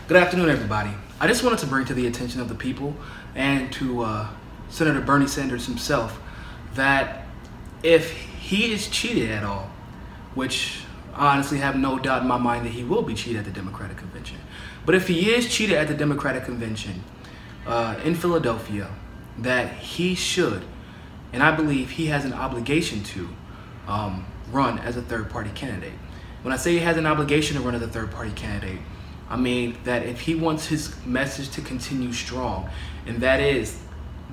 Good afternoon, everybody. I just wanted to bring to the attention of the people and to Senator Bernie Sanders himself that if he is cheated at all, which I honestly have no doubt in my mind that he will be cheated at the Democratic Convention, but if he is cheated at the Democratic Convention in Philadelphia, that he should, and I believe he has an obligation to, run as a third-party candidate. When I say he has an obligation to run as a third-party candidate, I mean that if he wants his message to continue strong, and that is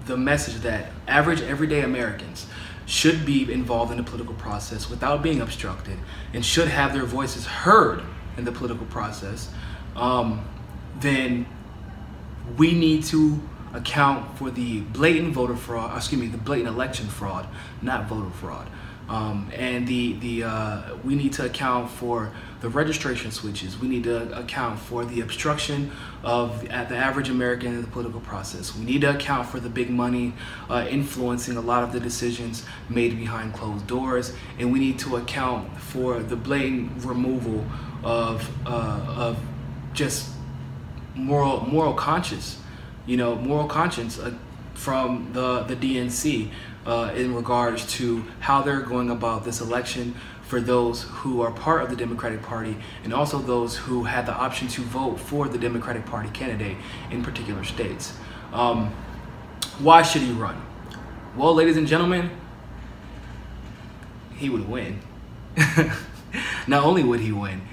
the message that average everyday Americans should be involved in the political process without being obstructed and should have their voices heard in the political process, then we need to account for the blatant voter fraud, the blatant election fraud, not voter fraud. And we need to account for the registration switches. We need to account for the obstruction of the average American in the political process. We need to account for the big money influencing a lot of the decisions made behind closed doors, and we need to account for the blatant removal of just moral conscience, moral conscience from the DNC in regards to how they're going about this election for those who are part of the Democratic Party and also those who had the option to vote for the Democratic Party candidate in particular states. Why should he run? Well, ladies and gentlemen, he would win. Not only would he win,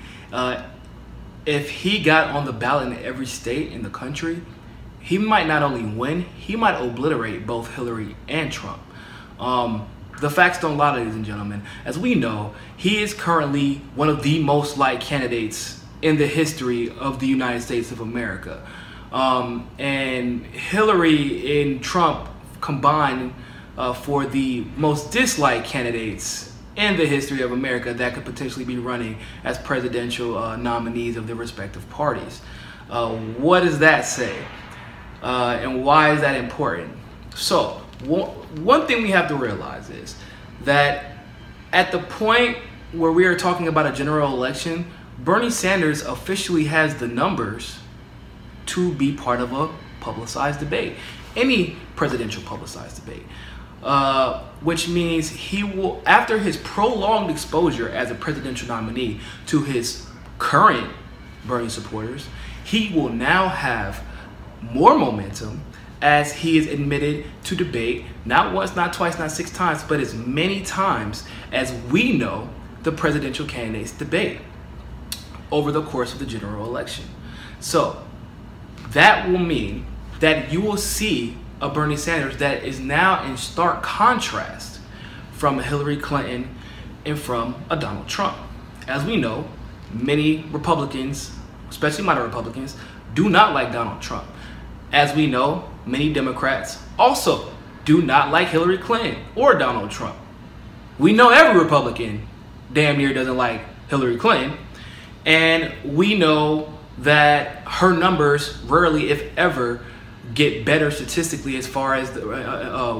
if he got on the ballot in every state in the country, he might not only win, he might obliterate both Hillary and Trump. The facts don't lie, ladies and gentlemen. As we know, he is currently one of the most liked candidates in the history of the United States of America. And Hillary and Trump combined for the most disliked candidates in the history of America that could potentially be running as presidential nominees of their respective parties. What does that say? And why is that important? So, one thing we have to realize is that at the point where we are talking about a general election, Bernie Sanders officially has the numbers to be part of a publicized debate, any presidential publicized debate, which means he will, after his prolonged exposure as a presidential nominee to his current Bernie supporters, he will now have more momentum as he is admitted to debate not once, not twice, not 6 times, but as many times as we know the presidential candidates debate over the course of the general election. So that will mean that you will see a Bernie Sanders that is now in stark contrast from a Hillary Clinton and from a Donald Trump. As we know, many Republicans, especially moderate Republicans, do not like Donald Trump. As we know, many Democrats also do not like Hillary Clinton or Donald Trump. We know every Republican damn near doesn't like Hillary Clinton, and we know that her numbers rarely, if ever, get better statistically as far as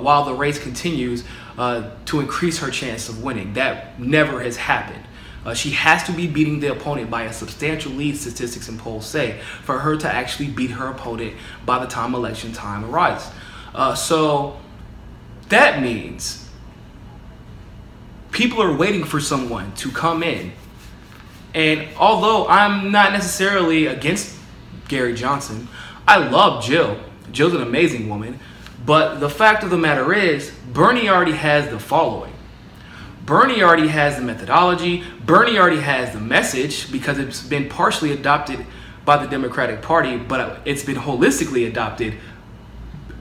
while the race continues to increase her chance of winning. That never has happened. She has to be beating the opponent by a substantial lead, statistics and polls say, for her to actually beat her opponent by the time election time arrives. So that means people are waiting for someone to come in. And although I'm not necessarily against Gary Johnson, I love Jill. Jill's an amazing woman. But the fact of the matter is, Bernie already has the following. Bernie already has the methodology. Bernie already has the message because it's been partially adopted by the Democratic Party, but it's been holistically adopted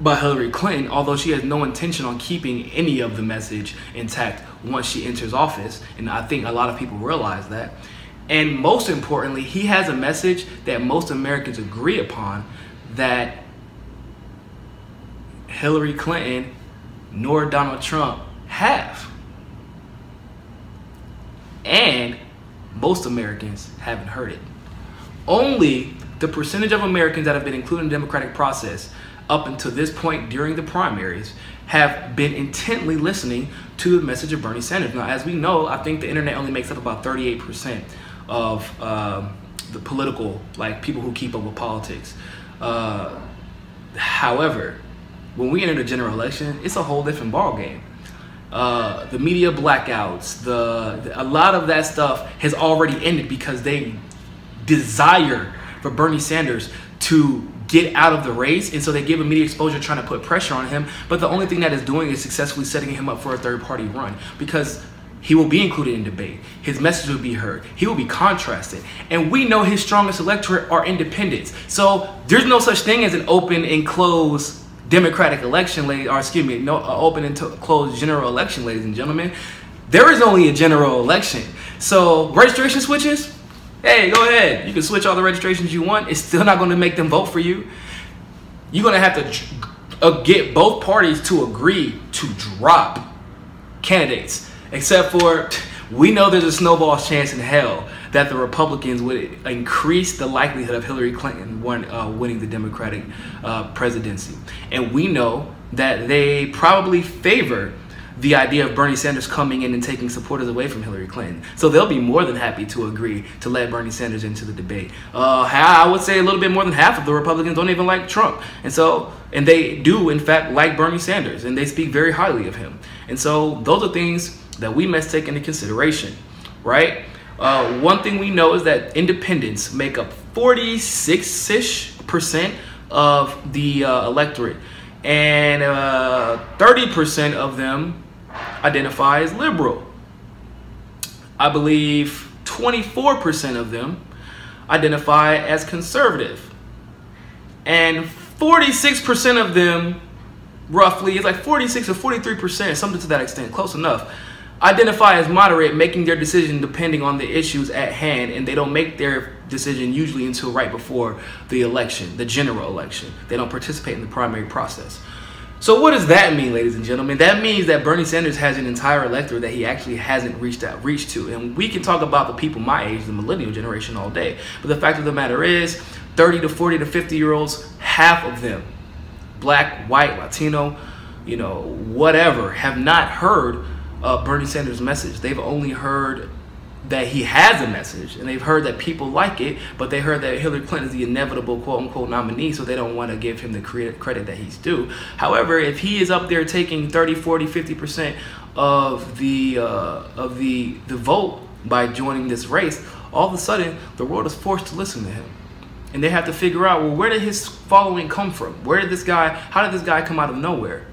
by Hillary Clinton, although she has no intention on keeping any of the message intact once she enters office. And I think a lot of people realize that. And most importantly, he has a message that most Americans agree upon that Hillary Clinton nor Donald Trump have. And most Americans haven't heard it. Only the percentage of Americans that have been included in the democratic process up until this point during the primaries have been intently listening to the message of Bernie Sanders. Now, as we know, I think the internet only makes up about 38% of the political, like people who keep up with politics. However, when we enter the general election, it's a whole different ball game. The media blackouts, a lot of that stuff has already ended because they desire for Bernie Sanders to get out of the race, and so they give him media exposure trying to put pressure on him, but the only thing that is doing is successfully setting him up for a third-party run, because he will be included in debate, his message will be heard, he will be contrasted, and we know his strongest electorate are independents. So there's no such thing as an open and closed Democratic election, open and closed general election, ladies and gentlemen. There is only a general election. So registration switches, hey, go ahead. You can switch all the registrations you want. It's still not going to make them vote for you. You're going to have to get both parties to agree to drop candidates. Except for, we know there's a snowball's chance in hell that the Republicans would increase the likelihood of Hillary Clinton winning the Democratic presidency. And we know that they probably favor the idea of Bernie Sanders coming in and taking supporters away from Hillary Clinton. So they'll be more than happy to agree to let Bernie Sanders into the debate. I would say a little bit more than half of the Republicans don't even like Trump. And they do, in fact, like Bernie Sanders, and they speak very highly of him. And so those are things that we must take into consideration, right? One thing we know is that independents make up 46-ish% of the electorate, and 30% of them identify as liberal. I believe 24% of them identify as conservative, and 46% of them, roughly, it's like 46 or 43%, something to that extent, close enough, identify as moderate, making their decision depending on the issues at hand, and they don't make their decision usually until right before the election, the general election. They don't participate in the primary process. So what does that mean, ladies and gentlemen? That means that Bernie Sanders has an entire electorate that he actually hasn't reached to. And we can talk about the people my age, the millennial generation, all day. But the fact of the matter is, 30 to 40 to 50-year-olds, half of them, black, white, Latino, whatever, have not heard Bernie Sanders' message. They've only heard that he has a message, and they've heard that people like it, but they heard that Hillary Clinton is the inevitable quote-unquote nominee, so they don't want to give him the credit that he's due. However, if he is up there taking 30, 40, 50% of the vote by joining this race, all of a sudden the world is forced to listen to him, and they have to figure out, well, where did his following come from? How did this guy come out of nowhere?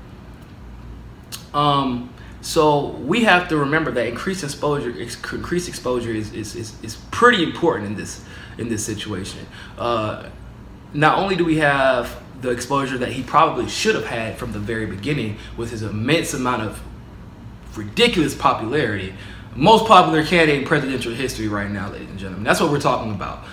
So we have to remember that increased exposure is pretty important in this situation. Not only do we have the exposure that he probably should have had from the very beginning with his immense amount of ridiculous popularity, most popular candidate in presidential history right now, ladies and gentlemen. That's what we're talking about.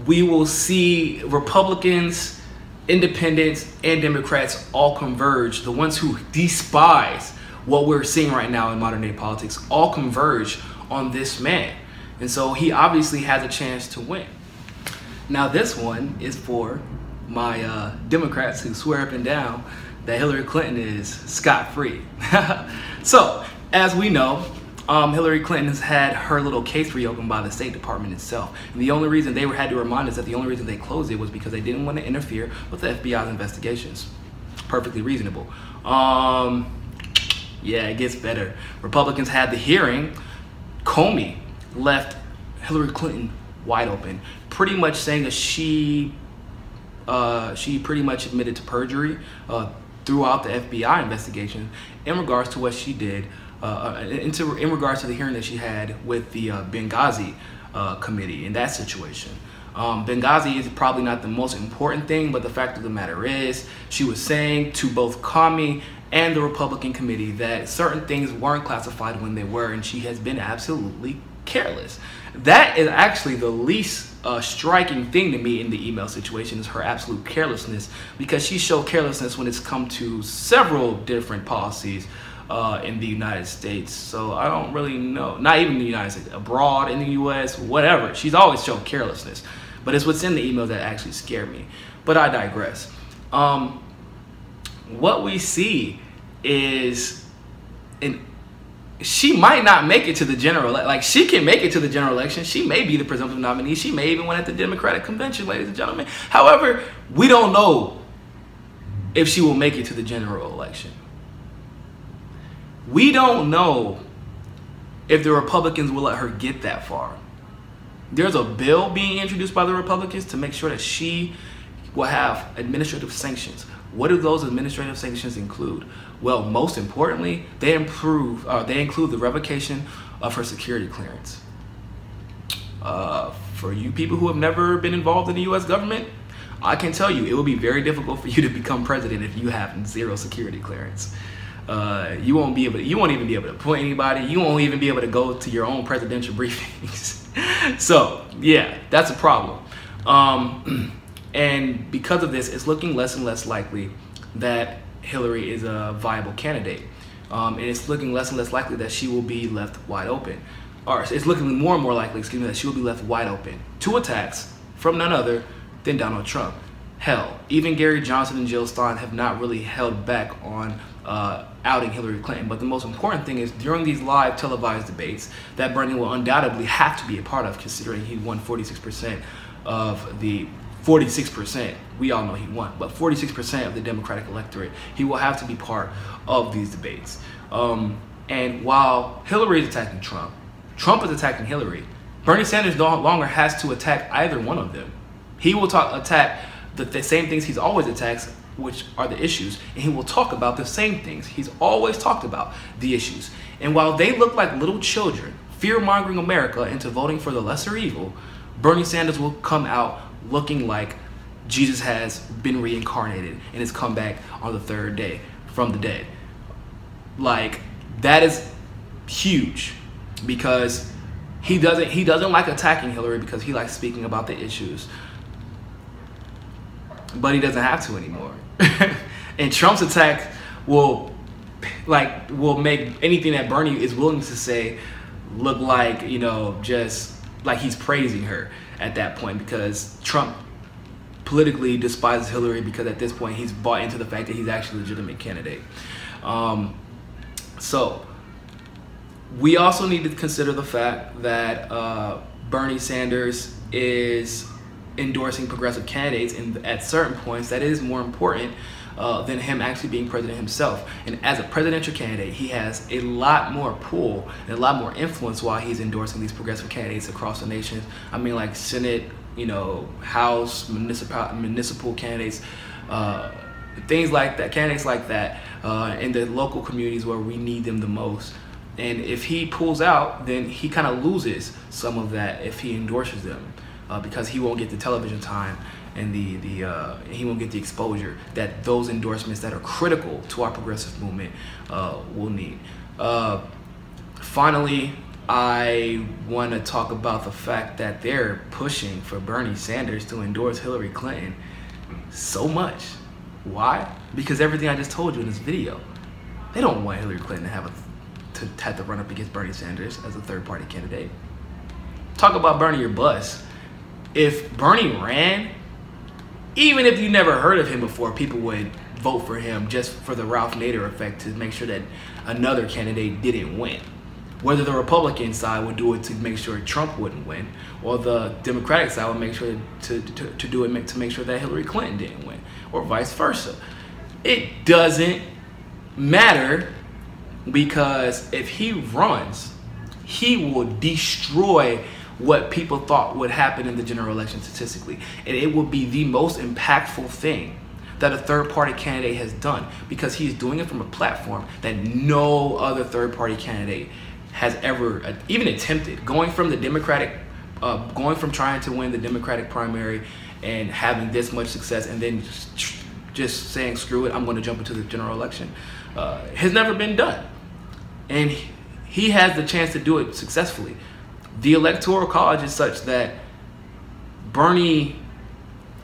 We will see Republicans, Independents, and Democrats all converge. The ones who despise what we're seeing right now in modern day politics all converge on this man. And so he obviously has a chance to win. Now this one is for my Democrats who swear up and down that Hillary Clinton is scot-free. So, as we know, Hillary Clinton has had her little case reopened by the State Department itself. And the only reason they had to remind us that the only reason they closed it was because they didn't want to interfere with the FBI's investigations. Perfectly reasonable. Yeah, it gets better. Republicans had the hearing. Comey left Hillary Clinton wide open, pretty much saying that she pretty much admitted to perjury throughout the FBI investigation in regards to what she did, in regards to the hearing that she had with the Benghazi committee in that situation. Benghazi is probably not the most important thing, but the fact of the matter is she was saying to both Comey and the Republican committee that certain things weren't classified when they were, and she has been absolutely careless. That is actually the least striking thing to me in the email situation, is her absolute carelessness, because she showed carelessness when it's come to several different policies in the United States. So I don't really know, not even the United States, abroad, in the US, whatever. She's always shown carelessness, but it's what's in the email that actually scared me. But I digress. What we see is an she might not make it to the general. Like, she can make it to the general election. She may be the presumptive nominee. She may even win at the Democratic convention, ladies and gentlemen. However, we don't know if she will make it to the general election. We don't know if the Republicans will let her get that far. There's a bill being introduced by the Republicans to make sure that she will have administrative sanctions. What do those administrative sanctions include? Well, most importantly, they include the revocation of her security clearance. For you people who have never been involved in the U.S. government, I can tell you it will be very difficult for you to become president if you have zero security clearance. You won't even be able to appoint anybody. You won't even be able to go to your own presidential briefings. So yeah, that's a problem. And because of this, it's looking less and less likely that Hillary is a viable candidate. And it's looking less and less likely that she will be left wide open. Or it's looking more and more likely, that she will be left wide open to attacks from none other than Donald Trump. Hell, even Gary Johnson and Jill Stein have not really held back on outing Hillary Clinton. But the most important thing is, during these live televised debates that Bernie will undoubtedly have to be a part of, considering he won 46% of the 46%, we all know he won, but 46% of the Democratic electorate, he will have to be part of these debates. And while Hillary is attacking Trump, Trump is attacking Hillary, Bernie Sanders no longer has to attack either one of them. He will attack the same things he's always attacked, which are the issues, and he will talk about the same things he's always talked about, the issues. And while they look like little children fear-mongering America into voting for the lesser evil, Bernie Sanders will come out looking like Jesus has been reincarnated and has come back on the third day from the dead. Like, that is huge, because he doesn't like attacking Hillary because he likes speaking about the issues, but he doesn't have to anymore. And Trump's attack will make anything that Bernie is willing to say look like, you know, just like he's praising her at that point, because Trump politically despises Hillary, because at this point he's bought into the fact that he's actually a legitimate candidate. So we also need to consider the fact that Bernie Sanders is endorsing progressive candidates, and at certain points that is more important than him actually being president himself. And as a presidential candidate, he has a lot more pull and a lot more influence while he's endorsing these progressive candidates across the nation. I mean, like Senate, you know, House, municipal candidates, things like that, candidates like that, in the local communities where we need them the most. And if he pulls out, then he kind of loses some of that if he endorses them, because he won't get the television time and he won't get the exposure that those endorsements that are critical to our progressive movement will need. Finally, I want to talk about the fact that they're pushing for Bernie Sanders to endorse Hillary Clinton so much. Why? Because everything I just told you in this video. They don't want Hillary Clinton to have to run up against Bernie Sanders as a third-party candidate. Talk about Bernie or bust. If Bernie ran, even if you never heard of him before, people would vote for him just for the Ralph Nader effect, to make sure that another candidate didn't win. Whether the Republican side would do it to make sure Trump wouldn't win, or the Democratic side would make sure to do it to make sure that Hillary Clinton didn't win, or vice versa. It doesn't matter, because if he runs, he will destroy what people thought would happen in the general election statistically. And it will be the most impactful thing that a third-party candidate has done, because he's doing it from a platform that no other third-party candidate has ever even attempted. Going from trying to win the Democratic primary and having this much success, and then just saying, screw it, I'm going to jump into the general election, has never been done. And he has the chance to do it successfully. The Electoral College is such that Bernie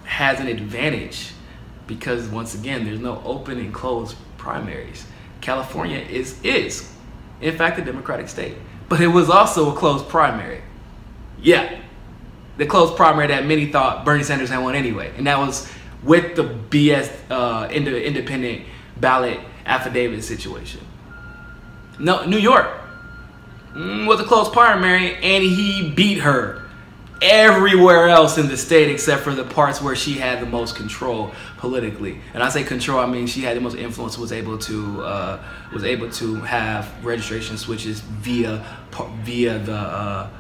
has an advantage, because once again, there's no open and closed primaries. California is in fact a Democratic state, but it was also a closed primary. Yeah, the closed primary that many thought Bernie Sanders had won anyway, and that was with the BS independent ballot affidavit situation. No, New York was a close primary, and he beat her everywhere else in the state except for the parts where she had the most control politically. And I say control, I mean she had the most influence, was able to have registration switches via the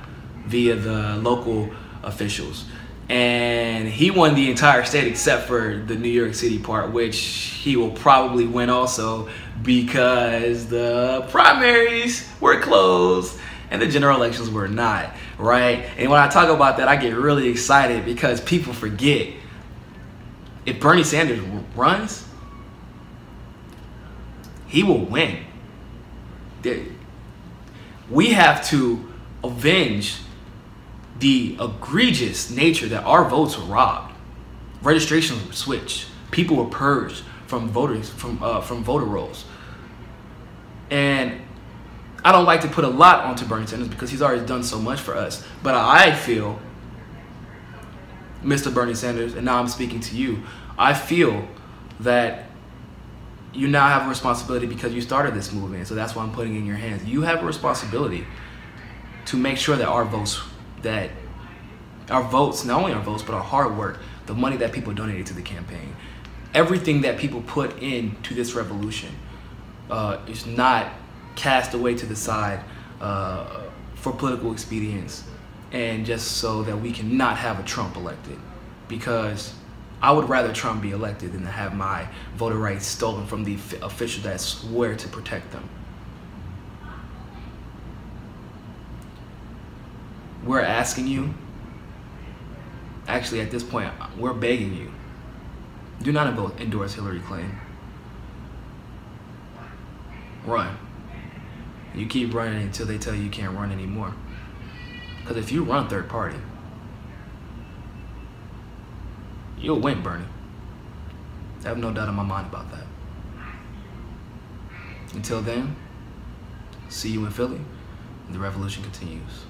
local officials. And he won the entire state except for the New York City part, which he will probably win also because the primaries were closed and the general elections were not, right? And when I talk about that, I get really excited because people forget, if Bernie Sanders runs, he will win. We have to avenge the egregious nature that our votes were robbed, registrations were switched, people were purged from voter rolls. And I don't like to put a lot onto Bernie Sanders because he's already done so much for us. But I feel, Mr. Bernie Sanders, and now I'm speaking to you, I feel that you now have a responsibility because you started this movement. So that's why I'm putting it in your hands. You have a responsibility to make sure that our votes, not only our votes, but our hard work, the money that people donated to the campaign, everything that people put into this revolution is not cast away to the side for political expedience and just so that we cannot have a Trump elected. Because I would rather Trump be elected than to have my voter rights stolen from the official that swear to protect them. We're asking you, actually at this point, we're begging you, do not endorse Hillary Clinton. Run. You keep running until they tell you you can't run anymore. Because if you run third party, you'll win, Bernie. I have no doubt in my mind about that. Until then, see you in Philly. The revolution continues.